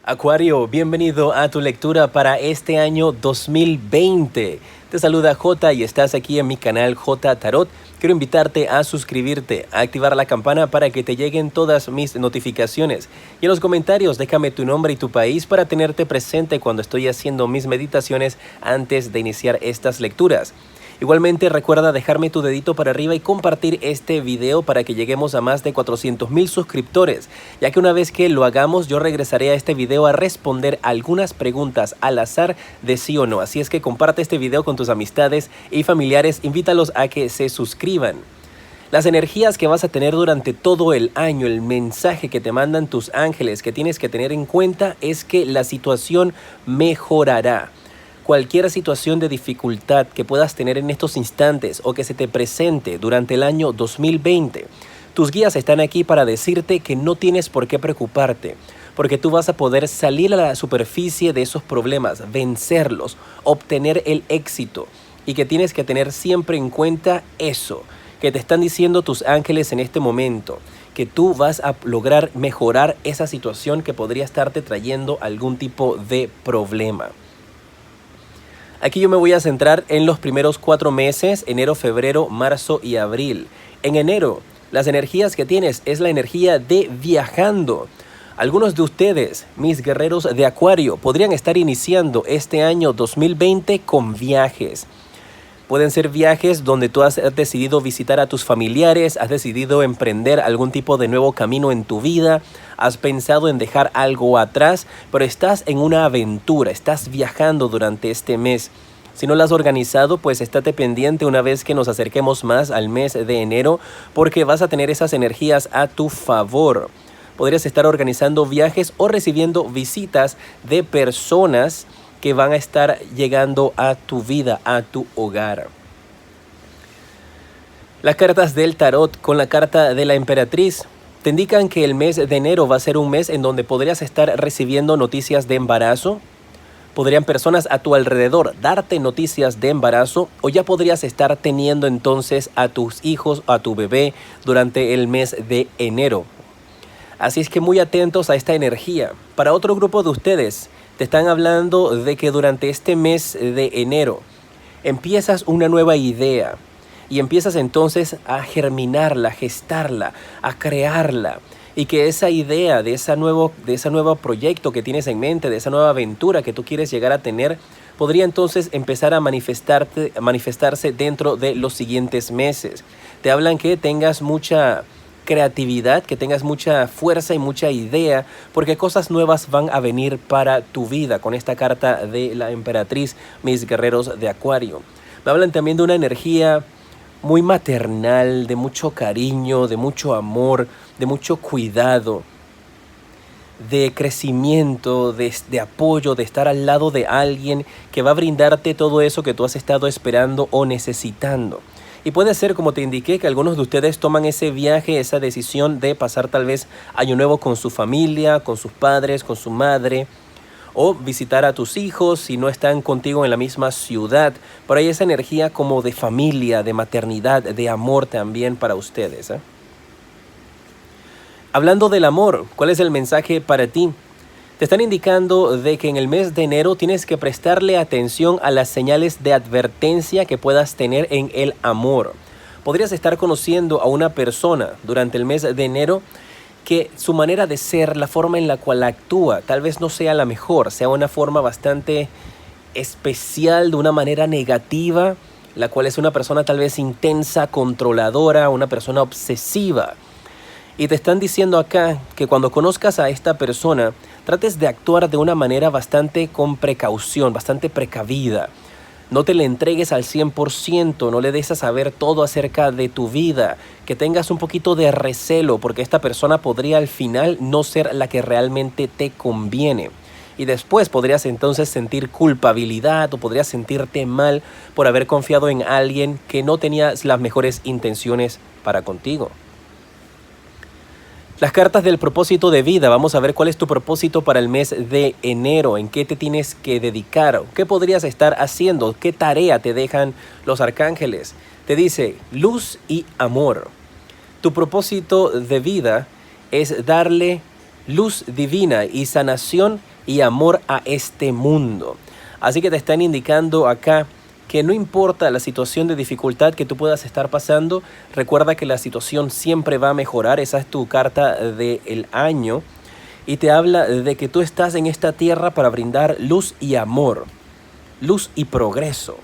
Acuario, bienvenido a tu lectura para este año 2020. Te saluda J y estás aquí en mi canal J Tarot. Quiero invitarte a suscribirte, a activar la campana para que te lleguen todas mis notificaciones. Y en los comentarios déjame tu nombre y tu país para tenerte presente cuando estoy haciendo mis meditaciones antes de iniciar estas lecturas. Igualmente recuerda dejarme tu dedito para arriba y compartir este video para que lleguemos a más de 400,000 suscriptores, ya que una vez que lo hagamos yo regresaré a este video a responder algunas preguntas al azar de sí o no. Así es que comparte este video con tus amistades y familiares, invítalos a que se suscriban. Las energías que vas a tener durante todo el año, el mensaje que te mandan tus ángeles que tienes que tener en cuenta es que la situación mejorará. Cualquier situación de dificultad que puedas tener en estos instantes o que se te presente durante el año 2020, tus guías están aquí para decirte que no tienes por qué preocuparte, porque tú vas a poder salir a la superficie de esos problemas, vencerlos, obtener el éxito, y que tienes que tener siempre en cuenta eso, que te están diciendo tus ángeles en este momento, que tú vas a lograr mejorar esa situación que podría estarte trayendo algún tipo de problema. Aquí yo me voy a centrar en los primeros 4 meses, enero, febrero, marzo y abril. En enero, las energías que tienes es la energía de viajando. Algunos de ustedes, mis guerreros de Acuario, podrían estar iniciando este año 2020 con viajes. Pueden ser viajes donde tú has decidido visitar a tus familiares, has decidido emprender algún tipo de nuevo camino en tu vida, has pensado en dejar algo atrás, pero estás en una aventura, estás viajando durante este mes. Si no lo has organizado, pues estate pendiente una vez que nos acerquemos más al mes de enero, porque vas a tener esas energías a tu favor. Podrías estar organizando viajes o recibiendo visitas de personas que van a estar llegando a tu vida, a tu hogar. Las cartas del tarot con la carta de la emperatriz te indican que el mes de enero va a ser un mes en donde podrías estar recibiendo noticias de embarazo. Podrían personas a tu alrededor darte noticias de embarazo, o ya podrías estar teniendo entonces a tus hijos, a tu bebé durante el mes de enero. Así es que muy atentos a esta energía. Para otro grupo de ustedes, te están hablando de que durante este mes de enero empiezas una nueva idea y empiezas entonces a germinarla, a gestarla, a crearla, y que esa idea de ese nuevo proyecto que tienes en mente, de esa nueva aventura que tú quieres llegar a tener, podría entonces empezar a manifestarse dentro de los siguientes meses. Te hablan que tengas mucha creatividad, que tengas mucha fuerza y mucha idea, porque cosas nuevas van a venir para tu vida con esta carta de la emperatriz, mis guerreros de Acuario. Me hablan también de una energía muy maternal, de mucho cariño, de mucho amor, de mucho cuidado, de crecimiento, de apoyo, de estar al lado de alguien que va a brindarte todo eso que tú has estado esperando o necesitando. Y puede ser, como te indiqué, que algunos de ustedes toman ese viaje, esa decisión de pasar tal vez año nuevo con su familia, con sus padres, con su madre, o visitar a tus hijos si no están contigo en la misma ciudad. Por ahí esa energía como de familia, de maternidad, de amor también para ustedes, ¿eh? Hablando del amor, ¿cuál es el mensaje para ti? Te están indicando de que en el mes de enero tienes que prestarle atención a las señales de advertencia que puedas tener en el amor. Podrías estar conociendo a una persona durante el mes de enero que su manera de ser, la forma en la cual actúa, tal vez no sea la mejor, sea una forma bastante especial, de una manera negativa, la cual es una persona tal vez intensa, controladora, una persona obsesiva. Y te están diciendo acá que cuando conozcas a esta persona, trates de actuar de una manera bastante con precaución, bastante precavida. No te le entregues al 100%, no le des a saber todo acerca de tu vida, que tengas un poquito de recelo, porque esta persona podría al final no ser la que realmente te conviene. Y después podrías entonces sentir culpabilidad o podrías sentirte mal por haber confiado en alguien que no tenía las mejores intenciones para contigo. Las cartas del propósito de vida, vamos a ver cuál es tu propósito para el mes de enero, en qué te tienes que dedicar, qué podrías estar haciendo, qué tarea te dejan los arcángeles. Te dice luz y amor. Tu propósito de vida es darle luz divina y sanación y amor a este mundo. Así que te están indicando acá que no importa la situación de dificultad que tú puedas estar pasando, recuerda que la situación siempre va a mejorar. Esa es tu carta del año y te habla de que tú estás en esta tierra para brindar luz y amor, luz y progreso,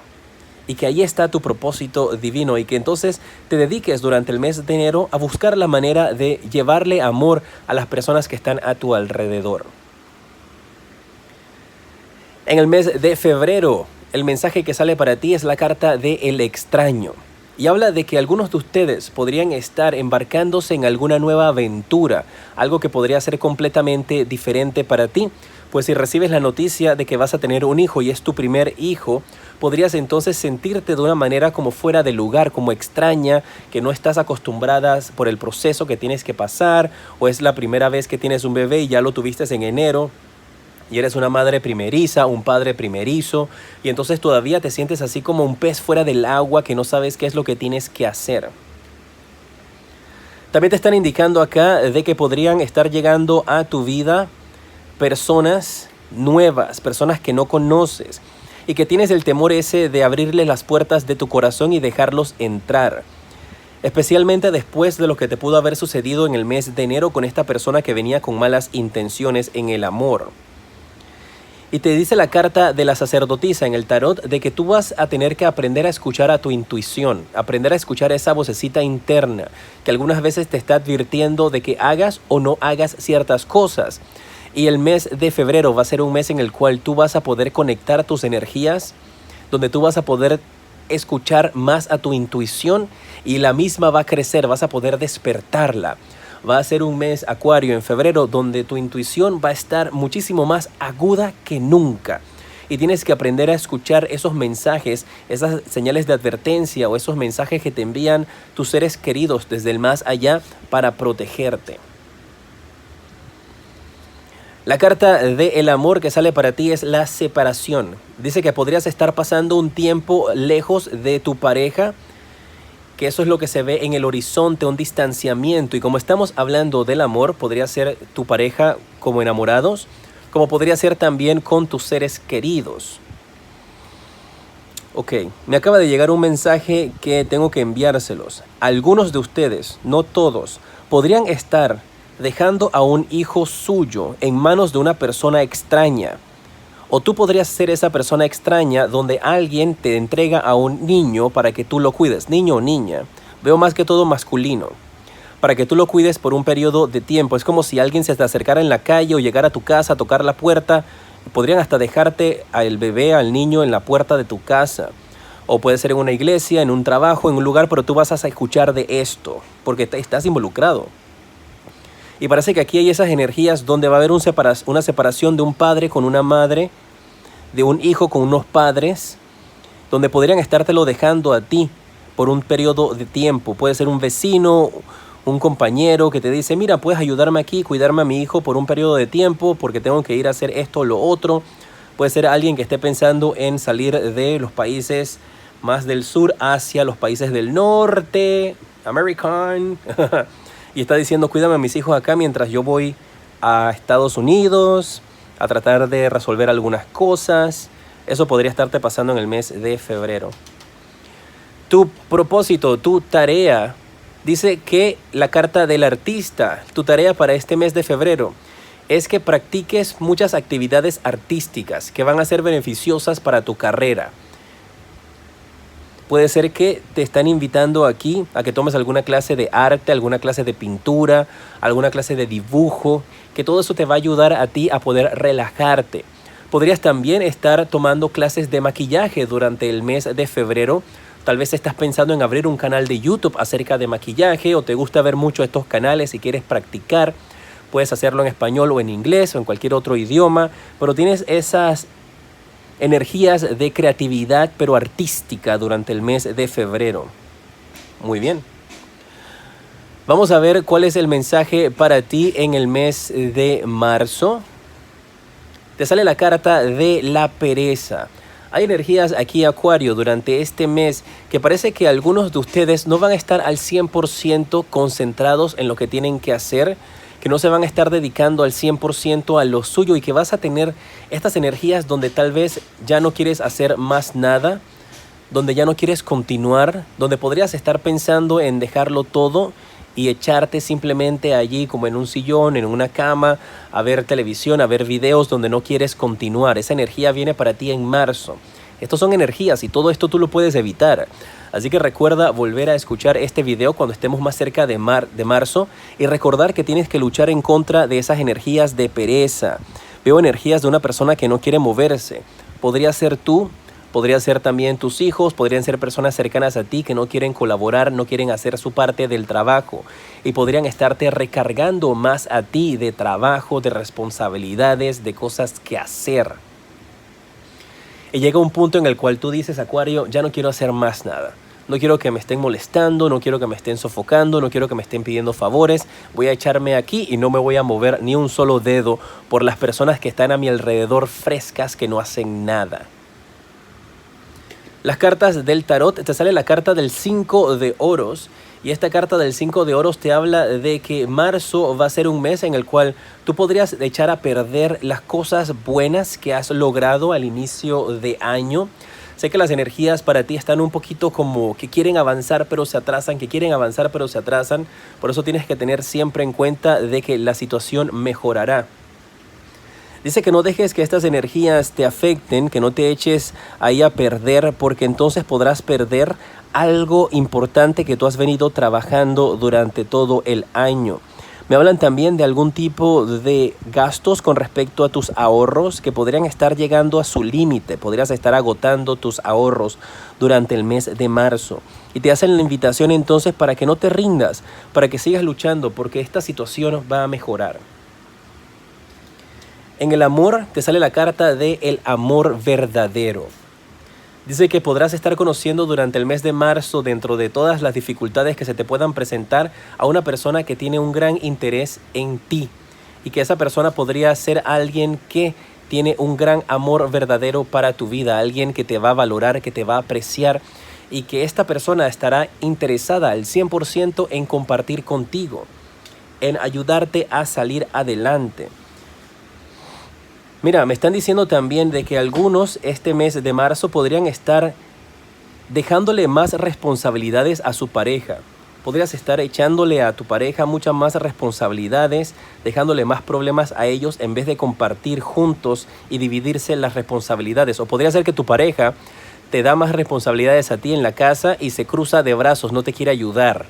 y que ahí está tu propósito divino, y que entonces te dediques durante el mes de enero a buscar la manera de llevarle amor a las personas que están a tu alrededor. En el mes de febrero, el mensaje que sale para ti es la carta de El Extraño. Y habla de que algunos de ustedes podrían estar embarcándose en alguna nueva aventura, algo que podría ser completamente diferente para ti. Pues si recibes la noticia de que vas a tener un hijo y es tu primer hijo, podrías entonces sentirte de una manera como fuera de lugar, como extraña, que no estás acostumbrada por el proceso que tienes que pasar, o es la primera vez que tienes un bebé y ya lo tuviste en enero, y eres una madre primeriza, un padre primerizo, y entonces todavía te sientes así como un pez fuera del agua que no sabes qué es lo que tienes que hacer. También te están indicando acá de que podrían estar llegando a tu vida personas nuevas, personas que no conoces, y que tienes el temor ese de abrirles las puertas de tu corazón y dejarlos entrar. Especialmente después de lo que te pudo haber sucedido en el mes de enero con esta persona que venía con malas intenciones en el amor. Y te dice la carta de la sacerdotisa en el tarot de que tú vas a tener que aprender a escuchar a tu intuición, aprender a escuchar esa vocecita interna que algunas veces te está advirtiendo de que hagas o no hagas ciertas cosas. Y el mes de febrero va a ser un mes en el cual tú vas a poder conectar tus energías, donde tú vas a poder escuchar más a tu intuición y la misma va a crecer, vas a poder despertarla. Va a ser un mes, Acuario, en febrero, donde tu intuición va a estar muchísimo más aguda que nunca. Y tienes que aprender a escuchar esos mensajes, esas señales de advertencia o esos mensajes que te envían tus seres queridos desde el más allá para protegerte. La carta del amor que sale para ti es la separación. Dice que podrías estar pasando un tiempo lejos de tu pareja, que eso es lo que se ve en el horizonte, un distanciamiento. Y como estamos hablando del amor, podría ser tu pareja como enamorados, como podría ser también con tus seres queridos. Ok, me acaba de llegar un mensaje que tengo que enviárselos. Algunos de ustedes, no todos, podrían estar dejando a un hijo suyo en manos de una persona extraña. O tú podrías ser esa persona extraña donde alguien te entrega a un niño para que tú lo cuides, niño o niña. Veo más que todo masculino. Para que tú lo cuides por un periodo de tiempo. Es como si alguien se te acercara en la calle o llegara a tu casa a tocar la puerta. Podrían hasta dejarte al bebé, al niño en la puerta de tu casa. O puede ser en una iglesia, en un trabajo, en un lugar, pero tú vas a escuchar de esto porque estás involucrado. Y parece que aquí hay esas energías donde va a haber una separación de un padre con una madre, de un hijo con unos padres, donde podrían estártelo dejando a ti por un periodo de tiempo. Puede ser un vecino, un compañero que te dice, mira, puedes ayudarme aquí, cuidarme a mi hijo por un periodo de tiempo porque tengo que ir a hacer esto o lo otro. Puede ser alguien que esté pensando en salir de los países más del sur hacia los países del norte, American. Y está diciendo, cuídame a mis hijos acá mientras yo voy a Estados Unidos a tratar de resolver algunas cosas. Eso podría estarte pasando en el mes de febrero. Tu propósito, tu tarea, dice que la carta del artista, tu tarea para este mes de febrero es que practiques muchas actividades artísticas que van a ser beneficiosas para tu carrera. Puede ser que te están invitando aquí a que tomes alguna clase de arte, alguna clase de pintura, alguna clase de dibujo, que todo eso te va a ayudar a ti a poder relajarte. Podrías también estar tomando clases de maquillaje durante el mes de febrero. Tal vez estás pensando en abrir un canal de YouTube acerca de maquillaje o te gusta ver mucho estos canales y quieres practicar. Puedes hacerlo en español o en inglés o en cualquier otro idioma, pero tienes esas energías de creatividad pero artística durante el mes de febrero. Muy bien. Vamos a ver cuál es el mensaje para ti en el mes de marzo. Te sale la carta de la pereza. Hay energías aquí, Acuario, durante este mes que parece que algunos de ustedes no van a estar al 100% concentrados en lo que tienen que hacer, que no se van a estar dedicando al 100% a lo suyo y que vas a tener estas energías donde tal vez ya no quieres hacer más nada, donde ya no quieres continuar, donde podrías estar pensando en dejarlo todo y echarte simplemente allí como en un sillón, en una cama, a ver televisión, a ver videos donde no quieres continuar. Esa energía viene para ti en marzo. Estos son energías y todo esto tú lo puedes evitar. Así que recuerda volver a escuchar este video cuando estemos más cerca de marzo y recordar que tienes que luchar en contra de esas energías de pereza. Veo energías de una persona que no quiere moverse. Podría ser tú. Podría ser también tus hijos, podrían ser personas cercanas a ti que no quieren colaborar, no quieren hacer su parte del trabajo y podrían estarte recargando más a ti de trabajo, de responsabilidades, de cosas que hacer. Y llega un punto en el cual tú dices, Acuario, ya no quiero hacer más nada. No quiero que me estén molestando, no quiero que me estén sofocando, no quiero que me estén pidiendo favores. Voy a echarme aquí y no me voy a mover ni un solo dedo por las personas que están a mi alrededor frescas que no hacen nada. Las cartas del tarot, te sale la carta del 5 de oros y esta carta del 5 de oros te habla de que marzo va a ser un mes en el cual tú podrías echar a perder las cosas buenas que has logrado al inicio de año. Sé que las energías para ti están un poquito como que quieren avanzar pero se atrasan, que quieren avanzar pero se atrasan. Por eso tienes que tener siempre en cuenta de que la situación mejorará. Dice que no dejes que estas energías te afecten, que no te eches ahí a perder, porque entonces podrás perder algo importante que tú has venido trabajando durante todo el año. Me hablan también de algún tipo de gastos con respecto a tus ahorros que podrían estar llegando a su límite. Podrías estar agotando tus ahorros durante el mes de marzo. Y te hacen la invitación entonces para que no te rindas, para que sigas luchando, porque esta situación va a mejorar. En el amor te sale la carta de el amor verdadero. Dice que podrás estar conociendo durante el mes de marzo, dentro de todas las dificultades que se te puedan presentar, a una persona que tiene un gran interés en ti. Y que esa persona podría ser alguien que tiene un gran amor verdadero para tu vida. Alguien que te va a valorar, que te va a apreciar. Y que esta persona estará interesada al 100% en compartir contigo. En ayudarte a salir adelante. Mira, me están diciendo también de que algunos este mes de marzo podrían estar dejándole más responsabilidades a su pareja. Podrías estar echándole a tu pareja muchas más responsabilidades, dejándole más problemas a ellos en vez de compartir juntos y dividirse las responsabilidades. O podría ser que tu pareja te da más responsabilidades a ti en la casa y se cruza de brazos, no te quiere ayudar.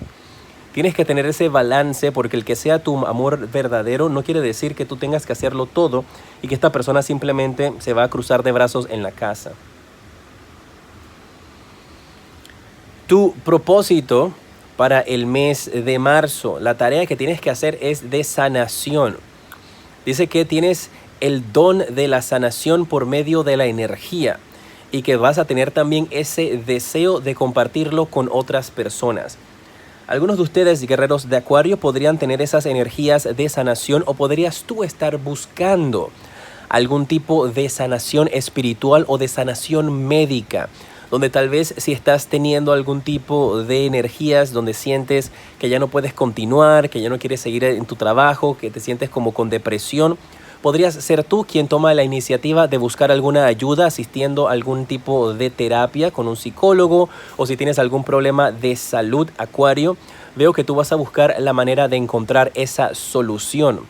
Tienes que tener ese balance, porque el que sea tu amor verdadero no quiere decir que tú tengas que hacerlo todo y que esta persona simplemente se va a cruzar de brazos en la casa. Tu propósito para el mes de marzo, la tarea que tienes que hacer es de sanación. Dice que tienes el don de la sanación por medio de la energía y que vas a tener también ese deseo de compartirlo con otras personas. Algunos de ustedes, guerreros de Acuario, podrían tener esas energías de sanación, o podrías tú estar buscando algún tipo de sanación espiritual o de sanación médica, donde tal vez si estás teniendo algún tipo de energías donde sientes que ya no puedes continuar, que ya no quieres seguir en tu trabajo, que te sientes como con depresión, podrías ser tú quien toma la iniciativa de buscar alguna ayuda asistiendo a algún tipo de terapia con un psicólogo, o si tienes algún problema de salud, Acuario, veo que tú vas a buscar la manera de encontrar esa solución.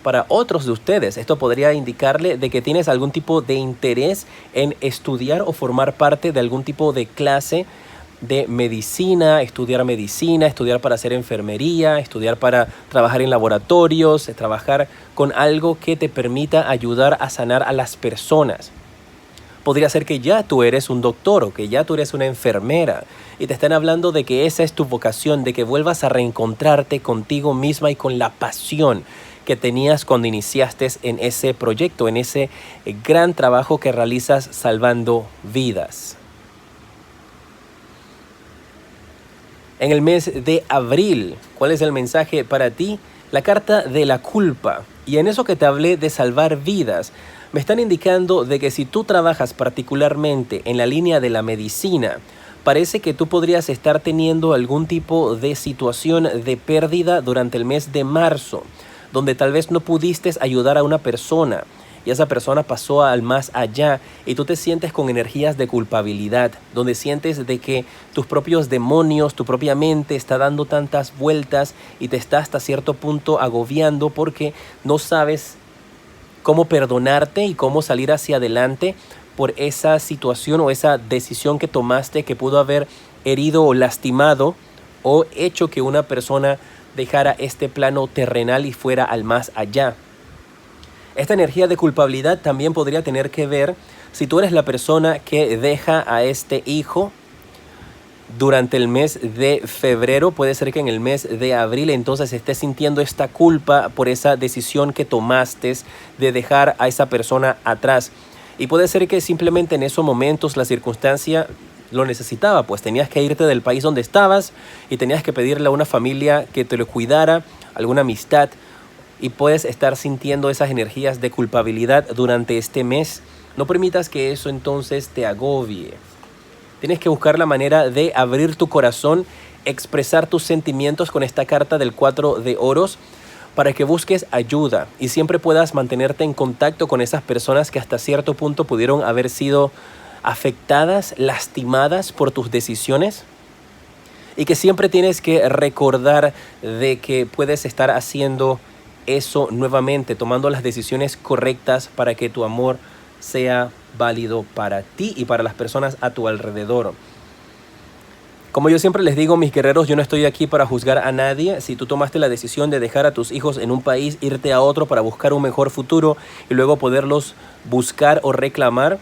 Para otros de ustedes, esto podría indicarle de que tienes algún tipo de interés en estudiar o formar parte de algún tipo de clase de medicina, estudiar para hacer enfermería, estudiar para trabajar en laboratorios, trabajar con algo que te permita ayudar a sanar a las personas. Podría ser que ya tú eres un doctor o que ya tú eres una enfermera y te están hablando de que esa es tu vocación, de que vuelvas a reencontrarte contigo misma y con la pasión que tenías cuando iniciaste en ese proyecto, en ese gran trabajo que realizas salvando vidas. En el mes de abril, ¿cuál es el mensaje para ti? La carta de la culpa. Y en eso que te hablé de salvar vidas, me están indicando de que si tú trabajas particularmente en la línea de la medicina, parece que tú podrías estar teniendo algún tipo de situación de pérdida durante el mes de marzo. donde tal vez no pudiste ayudar a una persona y esa persona pasó al más allá y tú te sientes con energías de culpabilidad, donde sientes de que tus propios demonios, tu propia mente está dando tantas vueltas y te está hasta cierto punto agobiando porque no sabes cómo perdonarte y cómo salir hacia adelante por esa situación o esa decisión que tomaste que pudo haber herido o lastimado o hecho que una persona dejara este plano terrenal y fuera al más allá. Esta energía de culpabilidad también podría tener que ver si tú eres la persona que deja a este hijo durante el mes de febrero. Puede ser que en el mes de abril entonces estés sintiendo esta culpa por esa decisión que tomaste de dejar a esa persona atrás. Y puede ser que simplemente en esos momentos la circunstancia lo necesitaba, pues tenías que irte del país donde estabas y tenías que pedirle a una familia que te lo cuidara, alguna amistad, y puedes estar sintiendo esas energías de culpabilidad durante este mes. No permitas que eso entonces te agobie. Tienes que buscar la manera de abrir tu corazón, expresar tus sentimientos con esta carta del 4 de oros para que busques ayuda y siempre puedas mantenerte en contacto con esas personas que hasta cierto punto pudieron haber sido afectadas, lastimadas por tus decisiones. Y que siempre tienes que recordar de que puedes estar haciendo eso nuevamente, tomando las decisiones correctas para que tu amor sea válido para ti y para las personas a tu alrededor. Como yo siempre les digo, mis guerreros, yo no estoy aquí para juzgar a nadie. Si tú tomaste la decisión de dejar a tus hijos en un país, irte a otro para buscar un mejor futuro y luego poderlos buscar o reclamar,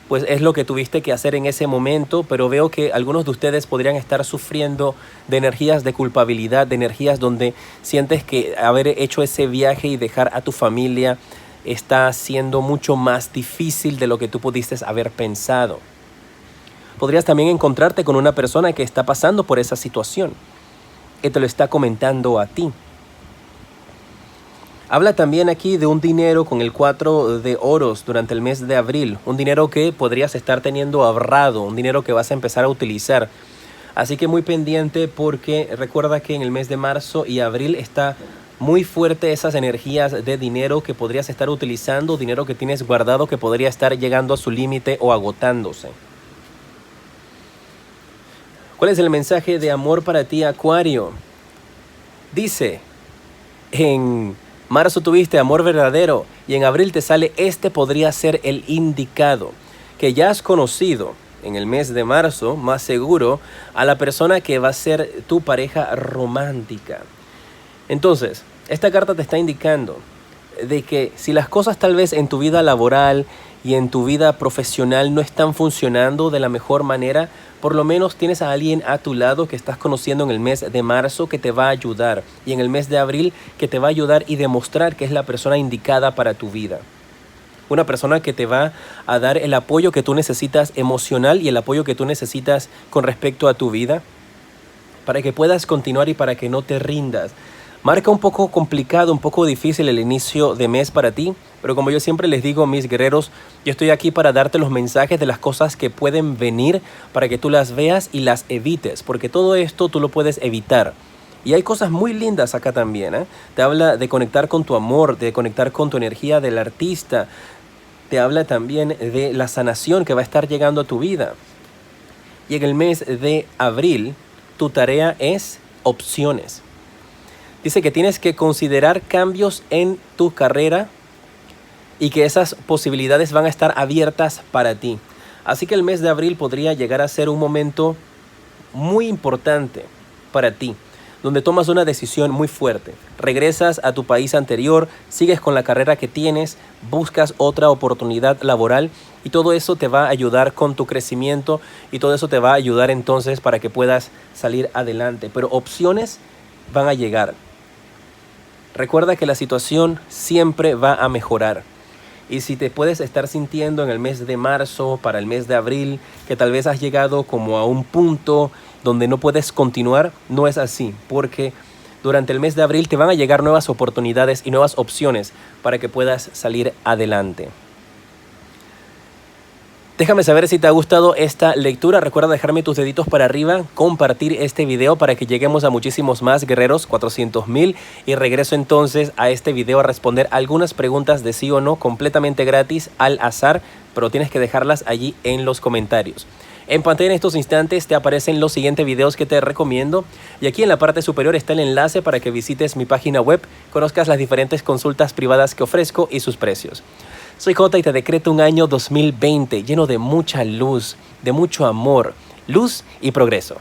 pues es lo que tuviste que hacer en ese momento, pero veo que algunos de ustedes podrían estar sufriendo de energías de culpabilidad, de energías donde sientes que haber hecho ese viaje y dejar a tu familia está siendo mucho más difícil de lo que tú pudiste haber pensado. Podrías también encontrarte con una persona que está pasando por esa situación, que te lo está comentando a ti. Habla también aquí de un dinero con el 4 de oros durante el mes de abril. Un dinero que podrías estar teniendo ahorrado, un dinero que vas a empezar a utilizar. Así que muy pendiente porque recuerda que en el mes de marzo y abril está muy fuerte esas energías de dinero que podrías estar utilizando, dinero que tienes guardado que podría estar llegando a su límite o agotándose. ¿Cuál es el mensaje de amor para ti, Acuario? Dice, en marzo tuviste amor verdadero y en abril te sale este podría ser el indicado, que ya has conocido en el mes de marzo, más seguro, a la persona que va a ser tu pareja romántica. Entonces, esta carta te está indicando de que si las cosas tal vez en tu vida laboral y en tu vida profesional no están funcionando de la mejor manera, por lo menos tienes a alguien a tu lado que estás conociendo en el mes de marzo que te va a ayudar y en el mes de abril que te va a ayudar y demostrar que es la persona indicada para tu vida. Una persona que te va a dar el apoyo que tú necesitas emocional y el apoyo que tú necesitas con respecto a tu vida para que puedas continuar y para que no te rindas. Marca un poco complicado, un poco difícil el inicio de mes para ti, pero como yo siempre les digo, mis guerreros, yo estoy aquí para darte los mensajes de las cosas que pueden venir para que tú las veas y las evites, porque todo esto tú lo puedes evitar. Y hay cosas muy lindas acá también, ¿eh? Te habla de conectar con tu amor, de conectar con tu energía del artista. Te habla también de la sanación que va a estar llegando a tu vida. Y en el mes de abril, tu tarea es opciones. Dice que tienes que considerar cambios en tu carrera y que esas posibilidades van a estar abiertas para ti. Así que el mes de abril podría llegar a ser un momento muy importante para ti, donde tomas una decisión muy fuerte. Regresas a tu país anterior, sigues con la carrera que tienes, buscas otra oportunidad laboral y todo eso te va a ayudar con tu crecimiento y todo eso te va a ayudar entonces para que puedas salir adelante. Pero opciones van a llegar. Recuerda que la situación siempre va a mejorar. Y si te puedes estar sintiendo en el mes de marzo, para el mes de abril, que tal vez has llegado como a un punto donde no puedes continuar, no es así, porque durante el mes de abril te van a llegar nuevas oportunidades y nuevas opciones para que puedas salir adelante. Déjame saber si te ha gustado esta lectura. Recuerda dejarme tus deditos para arriba, compartir este video para que lleguemos a muchísimos más guerreros, 400,000. Y regreso entonces a este video a responder algunas preguntas de sí o no completamente gratis al azar, pero tienes que dejarlas allí en los comentarios. En pantalla en estos instantes te aparecen los siguientes videos que te recomiendo y aquí en la parte superior está el enlace para que visites mi página web, conozcas las diferentes consultas privadas que ofrezco y sus precios. Soy Jota y te decreto un año 2020 lleno de mucha luz, de mucho amor, luz y progreso.